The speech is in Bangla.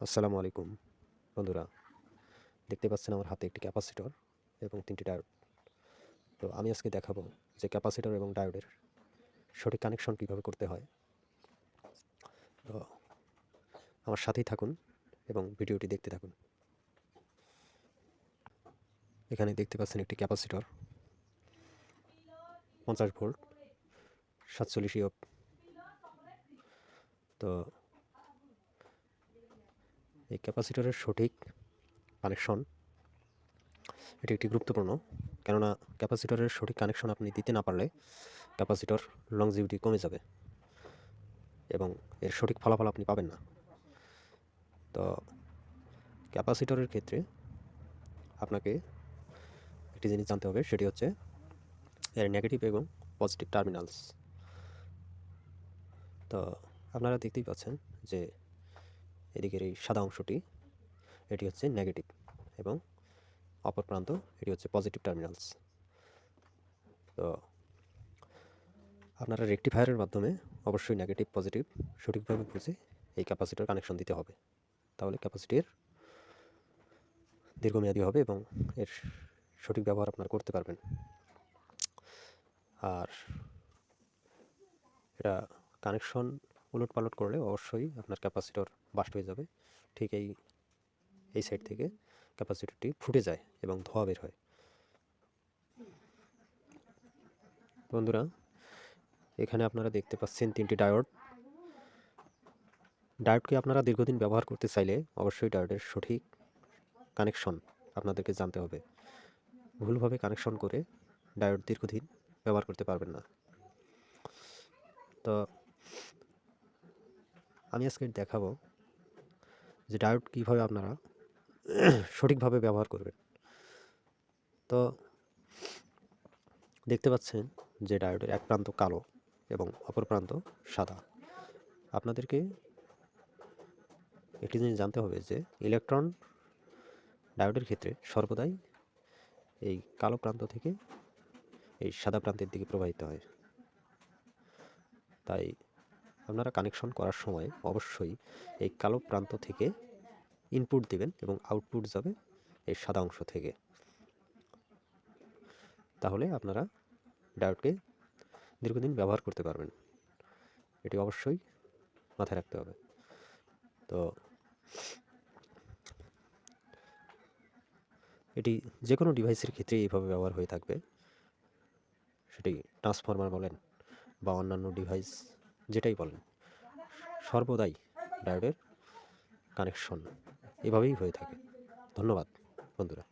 আসসালামু আলাইকুম বন্ধুরা, দেখতে পাচ্ছেন আমার হাতে একটি ক্যাপাসিটর এবং 3টি ডায়োড। তো আমি আজকে দেখাবো যে ক্যাপাসিটর এবং ডায়োডের সঠিক কানেকশন কীভাবে করতে হয়। তো আমার সাথেই থাকুন এবং ভিডিওটি দেখতে থাকুন। এখানে দেখতে পাচ্ছেন একটি ক্যাপাসিটর 50 ভোল্ট 47 ইয়প। তো এই ক্যাপাসিটরের সঠিক কানেকশন এটি একটি গুরুত্বপূর্ণ, কেননা ক্যাপাসিটরের সঠিক কানেকশন আপনি দিতে না পারলে ক্যাপাসিটর লংজিভিটি কমে যাবে এবং এর সঠিক ফলাফল আপনি পাবেন না। তো ক্যাপাসিটরের ক্ষেত্রে আপনাকে একটি জিনিস জানতে হবে, সেটি হচ্ছে এর নেগেটিভ এবং পজিটিভ টার্মিনালস। তো আপনারা দেখতেই পাচ্ছেন যে এদিকের এই সাদা অংশটি এটি হচ্ছে নেগেটিভ এবং অপর প্রান্ত এটি হচ্ছে পজিটিভ টার্মিনালস। তো আপনারা রেকটিফায়ারের মাধ্যমে অবশ্যই নেগেটিভ পজিটিভ সঠিকভাবে বুঝে এই ক্যাপাসিটর কানেকশন দিতে হবে, তাহলে ক্যাপাসিটির দীর্ঘমেয়াদী হবে এবং এর সঠিক ব্যবহার আপনারা করতে পারবেন। আর এটা কানেকশন উলটপালট করলে অবশ্যই আপনার ক্যাপাসিটর বাস্ট হয়ে যাবে। ঠিক এই সাইড থেকে ক্যাপাসিটরটি ফুটে যায় এবং ধোঁয়া বের হয়। বন্ধুরা, এখানে আপনারা দেখতে পাচ্ছেন 3টি ডায়োড। ডায়োডকে আপনারা দীর্ঘদিন ব্যবহার করতে চাইলে অবশ্যই ডায়োডের সঠিক কানেকশন আপনাদেরকে জানতে হবে। ভুলভাবে কানেকশন করে ডায়োড দীর্ঘদিন ব্যবহার করতে পারবেন না। তো আমি আজকে দেখাবো যে ডায়োড কীভাবে আপনারা সঠিকভাবে ব্যবহার করবেন। তো দেখতে পাচ্ছেন যে ডায়োডের এক প্রান্ত কালো এবং অপর প্রান্ত সাদা। আপনাদেরকে একটি জিনিস জানতে হবে যে ইলেকট্রন ডায়োডের ক্ষেত্রে সর্বদাই এই কালো প্রান্ত থেকে এই সাদা প্রান্তের দিকে প্রবাহিত হয়। তাই আপনারা কানেকশন করার সময় অবশ্যই এই কালো প্রান্ত থেকে ইনপুট দেবেন এবং আউটপুট যাবে এই সাদা অংশ থেকে। তাহলে আপনারা ডায়োডকে দীর্ঘদিন ব্যবহার করতে পারবেন, এটি অবশ্যই মাথায় রাখতে হবে। তো এটি যে কোনো ডিভাইসের ক্ষেত্রে এইভাবে ব্যবহার হয়ে থাকবে, সেটি ট্রান্সফরমার বলেন বা অন্যান্য ডিভাইস যেটাই বলেন, সর্বদাই ডায়োডের কানেকশন এভাবেই হয়ে থাকে। ধন্যবাদ বন্ধুরা।